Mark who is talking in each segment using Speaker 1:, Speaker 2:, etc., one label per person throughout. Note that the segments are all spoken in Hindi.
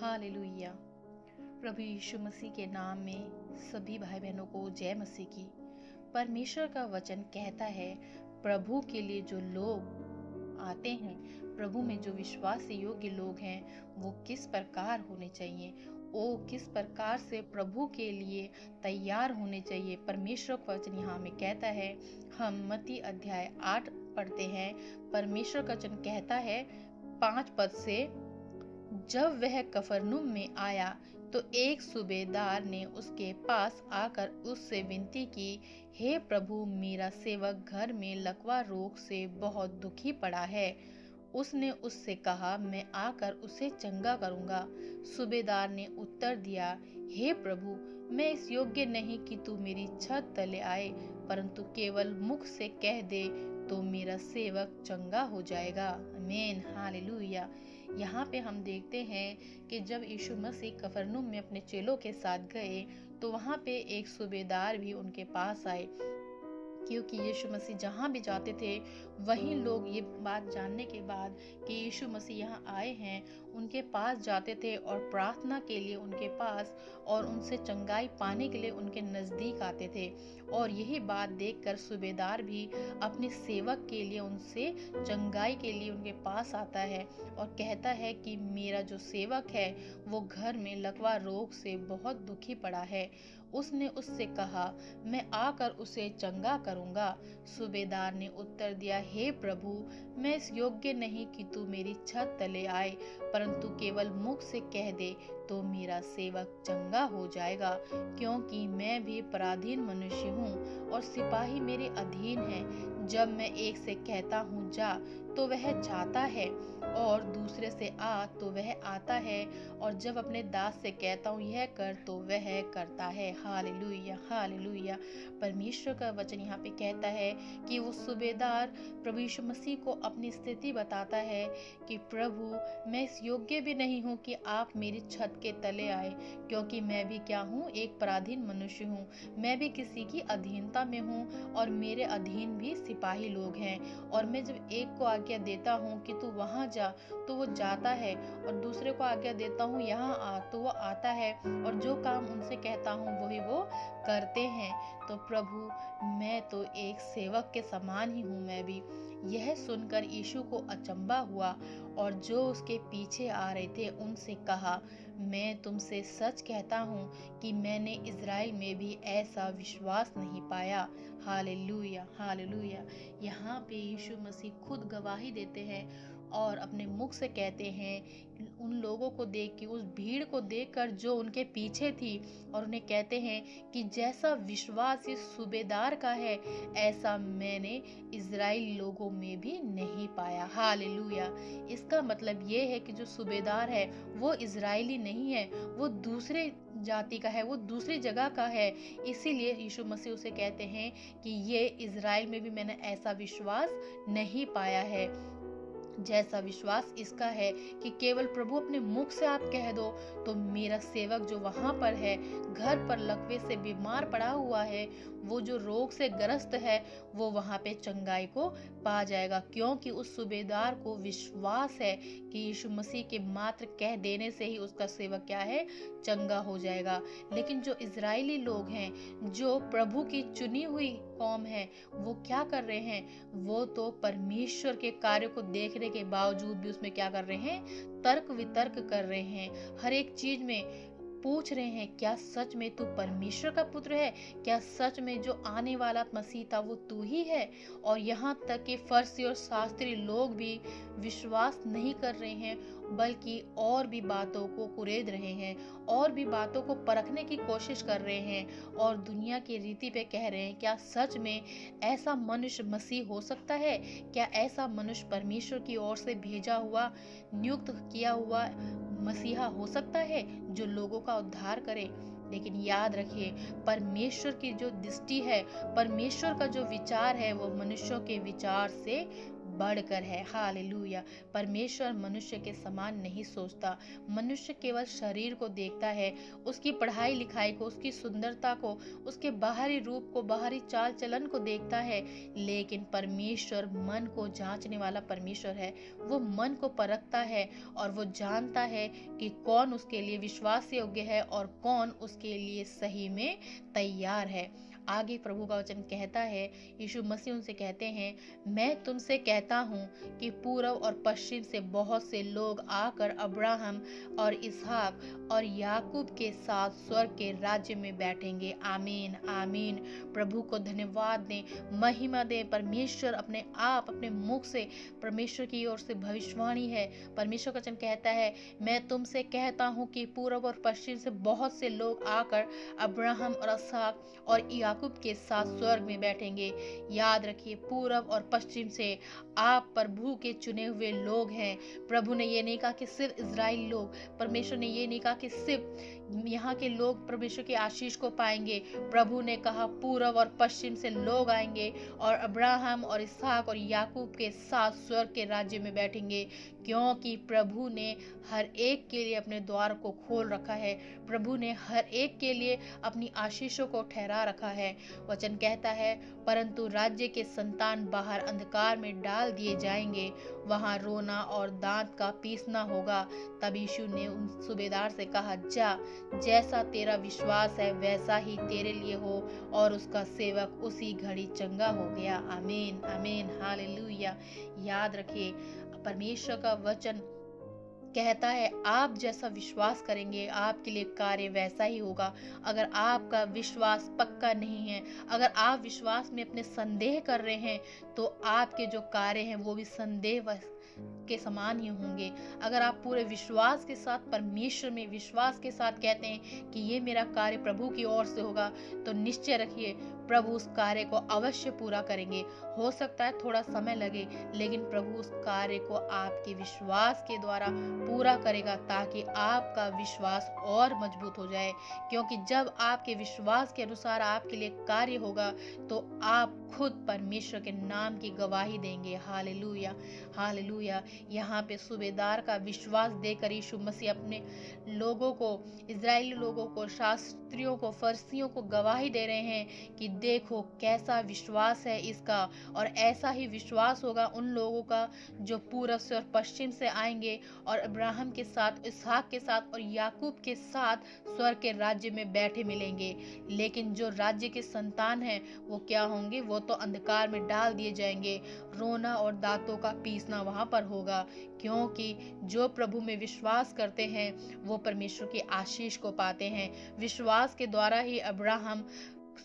Speaker 1: हालेलुया। प्रभु यीशु मसीह के नाम में सभी भाई बहनों को जय मसीह की। परमेश्वर का वचन कहता है, प्रभु के लिए जो लोग आते हैं, प्रभु में जो विश्वास योग्य लोग हैं, वो किस प्रकार होने चाहिए, वो किस प्रकार से प्रभु के लिए तैयार होने चाहिए। परमेश्वर का वचन यहाँ में कहता है, हम मत्ती अध्याय 8 पढ़ते हैं। परमेश्वर का वचन कहता है 5 पद से, जब वह कफरनहूम में आया तो एक सूबेदार ने उसके पास आकर उससे विनती की, हे प्रभु, मेरा सेवक घर में लकवा रोग से बहुत दुखी पड़ा है। उसने उससे कहा, मैं आकर उसे चंगा करूंगा। सूबेदार ने उत्तर दिया, हे प्रभु, मैं इस योग्य नहीं कि तू मेरी छत तले आए, परंतु केवल मुख से कह दे तो मेरा सेवक चंगा हो जाएगा। आमीन, हालेलुया। यहाँ पे हम देखते हैं कि जब यीशु मसीह कफरनहूम में अपने चेलों के साथ गए तो वहाँ पे एक सूबेदार भी उनके पास आए, क्योंकि यीशु मसीह जहाँ भी जाते थे वहीं लोग ये बात जानने के बाद कि यीशु मसीह यहाँ आए हैं, उनके पास जाते थे और प्रार्थना के लिए उनके पास और उनसे चंगाई पाने के लिए उनके नज़दीक आते थे। और यही बात देखकर सूबेदार भी अपने सेवक के लिए उनसे चंगाई के लिए उनके पास आता है और कहता है कि मेरा जो सेवक है वो घर में लकवा रोग से बहुत दुखी पड़ा है। उसने उससे कहा, मैं आकर उसे चंगा करूंगा। सूबेदार ने उत्तर दिया, हे प्रभु, मैं इस योग्य नहीं कि तू मेरी छत तले आए, परंतु केवल मुख से कह दे तो मेरा सेवक चंगा हो जाएगा, क्योंकि मैं भी पराधीन मनुष्य हूँ और सिपाही मेरे अधीन है। जब मैं एक से कहता हूँ जा तो वह जाता है, और दूसरे से आ तो वह आता है, और जब अपने दास से कहता हूँ यह कर तो वह करता है। Hallelujah, hallelujah. परमेश्वर का वचन यहाँ पे कहता है कि वो सूबेदार प्रभु यीशु मसीह को अपनी स्थिति बताता है कि प्रभु, मैं इस योग्य भी नहीं हूँ कि आप मेरी छत के तले आए, क्योंकि मैं भी क्या हूँ, एक पराधीन मनुष्य हूँ। मैं भी किसी की अधीनता में हूँ और मेरे अधीन भी सिपाही लोग हैं। और मैं जब एक को आज्ञा देता हूँ कि तू वहाँ जा तो वो जाता है, और दूसरे को आज्ञा देता हूँ यहाँ आ तो वो आता है, और जो काम उनसे कहता हूँ वही वो करते हैं। तो प्रभु, मैं तो एक सेवक के समान ही हूँ मैं भी। यह सुनकर यीशु को अचंभा हुआ और जो उसके पीछे आ रहे थे उनसे कहा, मैं तुमसे सच कहता हूँ कि मैंने इज़राइल में भी ऐसा विश्वास नहीं पाया। Hallelujah, hallelujah. यहाँ पे यीशु मसीह खुद गवाही देते हैं और अपने मुख से कहते हैं उन लोगों को देख के, उस भीड़ को देखकर जो उनके पीछे थी, और उन्हें कहते हैं कि जैसा विश्वास इस सूबेदार का है ऐसा मैंने इज़राइल लोगों में भी नहीं पाया। हालेलुया। इसका मतलब ये है कि जो सूबेदार है वो इज़राइली नहीं है, वो दूसरे जाति का है, वो दूसरी जगह का है। इसीलिए यीशु मसीह उसे कहते हैं कि ये इज़राइल में भी मैंने ऐसा विश्वास नहीं पाया है जैसा विश्वास इसका है कि केवल प्रभु अपने मुख से आप कह दो तो मेरा सेवक जो वहां पर है, घर पर लकवे से बीमार पड़ा हुआ है, वो जो रोग से ग्रस्त है, वो वहां पे चंगाई को पा जाएगा, क्योंकि उस सूबेदार को विश्वास है कि यीशु मसीह के मात्र कह देने से ही उसका सेवक क्या है, चंगा हो जाएगा। लेकिन जो इजरायली लोग हैं, जो प्रभु की चुनी हुई कौम है, वो क्या कर रहे हैं, वो तो परमेश्वर के कार्य को देखने के बावजूद भी उसमें क्या कर रहे हैं, तर्क वितर्क कर रहे हैं। हर एक चीज में पूछ रहे हैं, क्या सच में तू परमेश्वर का पुत्र है? क्या सच में जो आने वाला मसीह था वो तू ही है? और यहाँ तक कि फरीसी और शास्त्री लोग भी विश्वास नहीं कर रहे हैं, बल्कि और भी बातों को कुरेद रहे हैं, और भी बातों को परखने की कोशिश कर रहे हैं, और दुनिया की रीति पे कह रहे हैं, क्या सच में ऐसा मनुष्य मसीह हो सकता है? क्या ऐसा मनुष्य परमेश्वर की ओर से भेजा हुआ, नियुक्त किया हुआ मसीहा हो सकता है जो लोगों का उद्धार करे? लेकिन याद रखिए, परमेश्वर की जो दृष्टि है, परमेश्वर का जो विचार है, वो मनुष्यों के विचार से बढ़कर है। हालेलुया। परमेश्वर मनुष्य के समान नहीं सोचता। मनुष्य केवल शरीर को देखता है, उसकी पढ़ाई लिखाई को, उसकी सुंदरता को, उसके बाहरी रूप को, बाहरी चाल चलन को देखता है। लेकिन परमेश्वर मन को जांचने वाला परमेश्वर है। वो मन को परखता है और वो जानता है कि कौन उसके लिए विश्वास योग्य है और कौन उसके लिए सही में तैयार है। आगे प्रभु का वचन कहता है, यीशु मसीह उनसे कहते हैं, मैं तुमसे कहता हूँ कि पूर्व और पश्चिम से बहुत से लोग आकर अब्राहम और इसहाक और याकूब के साथ स्वर्ग के राज्य में बैठेंगे। आमीन आमीन। प्रभु को धन्यवाद दें, महिमा दें। परमेश्वर अपने आप अपने मुख से, परमेश्वर की ओर से भविष्यवाणी है। परमेश्वर का वचन कहता है, मैं तुमसे कहता हूँ कि पूर्व और पश्चिम से बहुत से लोग आकर अब्राहम और इसहाक और याकूब के साथ स्वर्ग में बैठेंगे। याद रखिए, पूर्व और पश्चिम से आप प्रभु के चुने हुए लोग हैं। प्रभु ने ये नहीं कहा कि सिर्फ इजराइल लोग, परमेश्वर ने ये नहीं कहा कि सिर्फ यहाँ के लोग परमेश्वर की आशीष को पाएंगे। प्रभु ने कहा पूर्व और पश्चिम से लोग आएंगे और अब्राहम और इसहाक और याकूब के साथ स्वर्ग के राज्य में बैठेंगे, क्योंकि प्रभु ने हर एक के लिए अपने द्वार को खोल रखा है। प्रभु ने हर एक के लिए अपनी आशीषों को ठहरा रखा है। वचन कहता है, परंतु राज्य के संतान बाहर अंधकार में डाल दिए जाएंगे, वहां रोना और दांत का पीसना होगा। तब यीशु ने उन सूबेदार से कहा, जा, जैसा तेरा विश्वास है वैसा ही तेरे लिए हो। और उसका सेवक उसी घड़ी चंगा हो गया। आमीन आमीन। हालेलुया। याद रखिए, परमेश्वर का वचन कहता है, आप जैसा विश्वास करेंगे आपके लिए कार्य वैसा ही होगा। अगर आपका विश्वास पक्का नहीं है, अगर आप विश्वास में अपने संदेह कर रहे हैं, तो आपके जो कार्य हैं वो भी संदेह के समान ही होंगे। अगर आप पूरे विश्वास के साथ परमेश्वर में विश्वास के साथ कहते हैं कि ये मेरा कार्य प्रभु की ओर से होगा, तो निश्चय रखिए प्रभु उस कार्य को अवश्य पूरा करेंगे। हो सकता है थोड़ा समय लगे, लेकिन प्रभु उस कार्य को आपके विश्वास के द्वारा पूरा करेगा, ताकि आपका विश्वास और मजबूत हो जाए। क्योंकि जब आपके विश्वास के अनुसार आपके लिए कार्य होगा, तो आप खुद परमेश्वर के नाम की गवाही देंगे। Hallelujah hallelujah. यहाँ पे सूबेदार का विश्वास देकर यीशु मसीह अपने लोगों को, इजरायली लोगों को, शास्त्रियों को, फरीसियों को गवाही दे रहे हैं कि देखो कैसा विश्वास है इसका। और ऐसा ही विश्वास होगा उन लोगों का जो पूर्व से और पश्चिम से आएंगे और अब्राहम के साथ, इसहाक के साथ और याकूब के साथ स्वर्ग के राज्य में बैठे मिलेंगे। लेकिन जो राज्य के संतान हैं वो क्या होंगे? वो तो अंधकार में डाल दिए जाएंगे। रोना और दांतों का पीसना वहां पर होगा, क्योंकि जो प्रभु में विश्वास करते हैं वो परमेश्वर की आशीष को पाते हैं। विश्वास के द्वारा ही अब्राहम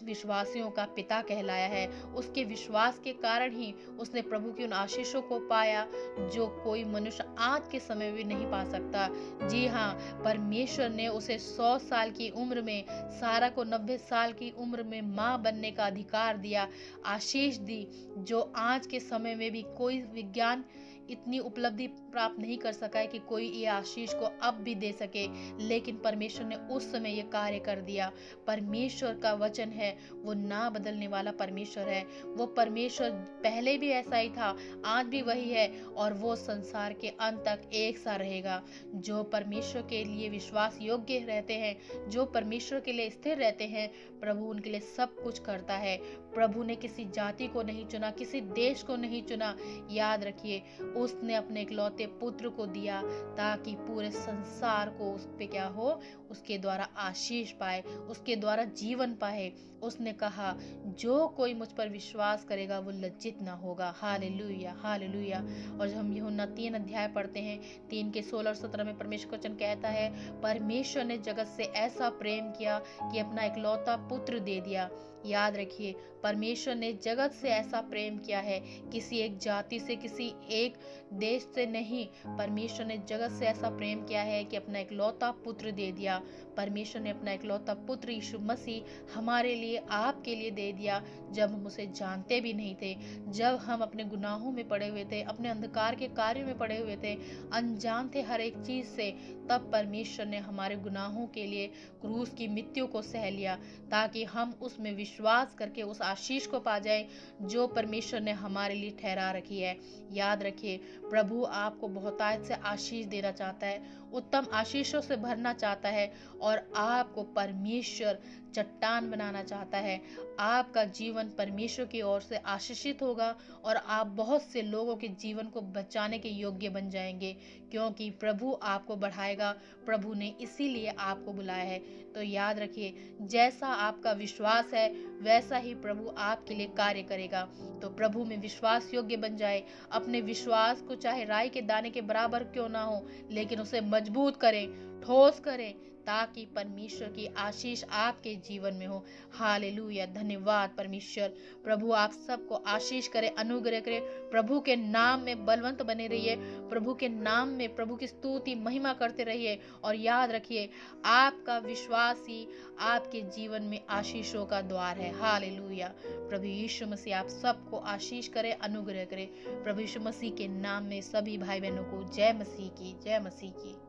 Speaker 1: विश्वासियों का पिता कहलाया है। उसके विश्वास के कारण ही उसने प्रभु की उन आशीषों को पाया जो कोई मनुष्य आज के समय में नहीं पा सकता। जी हाँ, परमेश्वर ने उसे 100 साल की उम्र में, सारा को 90 साल की उम्र में माँ बनने का अधिकार दिया, आशीष दी, जो आज के समय में भी कोई विज्ञान इतनी उपलब्धि प्राप्त नहीं कर सका है कि कोई ये आशीष को अब भी दे सके। लेकिन परमेश्वर ने उस समय ये कार्य कर दिया। परमेश्वर का वचन है, वो ना बदलने वाला परमेश्वर है। वो परमेश्वर पहले भी ऐसा ही था, आज भी वही है, और वो संसार के अंत तक एक सा रहेगा। जो परमेश्वर के लिए विश्वास योग्य रहते हैं, जो परमेश्वर के लिए स्थिर रहते हैं, प्रभु उनके लिए सब कुछ करता है। प्रभु ने किसी जाति को नहीं चुना, किसी देश को नहीं चुना। याद रखिए, उसने अपने इकलौते पुत्र को दिया ताकि पूरे संसार को उस पे क्या हो, उसके द्वारा आशीष पाए, उसके द्वारा जीवन पाए। उसने कहा, जो कोई मुझ पर विश्वास करेगा वो लज्जित ना होगा। Hallelujah hallelujah. और जब हम यूहन्ना 3 अध्याय पढ़ते हैं, 3 के 16 और 17 में परमेश्वर का वचन कहता है, परमेश्वर ने जगत से ऐसा प्रेम किया कि अपना इकलौता पुत्र दे दिया। याद रखिए, परमेश्वर ने जगत से ऐसा प्रेम किया है, किसी एक जाति से, किसी एक देश से नहीं। परमेश्वर ने जगत से ऐसा प्रेम किया है कि अपना इकलौता पुत्र दे दिया। परमेश्वर ने अपना इकलौता पुत्र यीशु मसीह हमारे लिए, आपके लिए दे दिया, जब हम उसे जानते भी नहीं थे, जब हम अपने गुनाहों में पड़े हुए थे, अपने अंधकार के कार्यों में पड़े हुए थे, अनजान थे हर एक चीज से। तब परमेश्वर ने हमारे गुनाहों के लिए क्रूस की मृत्यु को सह लिया, ताकि हम उसमें विश्वास करके उस आशीष को पा जाए जो परमेश्वर ने हमारे लिए ठहरा रखी है। याद रखिए, प्रभु आपको बहुतायत से आशीष देना चाहता है, उत्तम आशीषों से भरना चाहता है और आपको परमेश्वर चट्टान बनाना चाहता है। आपका जीवन परमेश्वर की ओर से आशीषित होगा और आप बहुत से लोगों के जीवन को बचाने के योग्य बन जाएंगे, क्योंकि प्रभु आपको बढ़ाएगा। प्रभु ने इसीलिए आपको बुलाया है। तो याद रखिए, जैसा आपका विश्वास है वैसा ही प्रभु आपके लिए कार्य करेगा। तो प्रभु में विश्वास योग्य बन जाए। अपने विश्वास को चाहे राई के दाने के बराबर क्यों ना हो, लेकिन उसे मजबूत करें, ठोस करें, ताकि परमेश्वर की आशीष आपके जीवन में हो। हालेलुया, धन्यवाद परमेश्वर। प्रभु आप सबको आशीष करे, अनुग्रह करे। प्रभु के नाम में बलवंत बने रहिए, प्रभु के नाम में प्रभु की स्तुति महिमा करते रहिए। और याद रखिए, आपका विश्वास ही आपके जीवन में आशीषों का द्वार है। हालेलुया। प्रभु यीशु मसीह आप सबको आशीष करे, अनुग्रह करे। प्रभु यीशु मसीह के नाम में सभी भाई बहनों को जय मसीह की, जय मसीह की।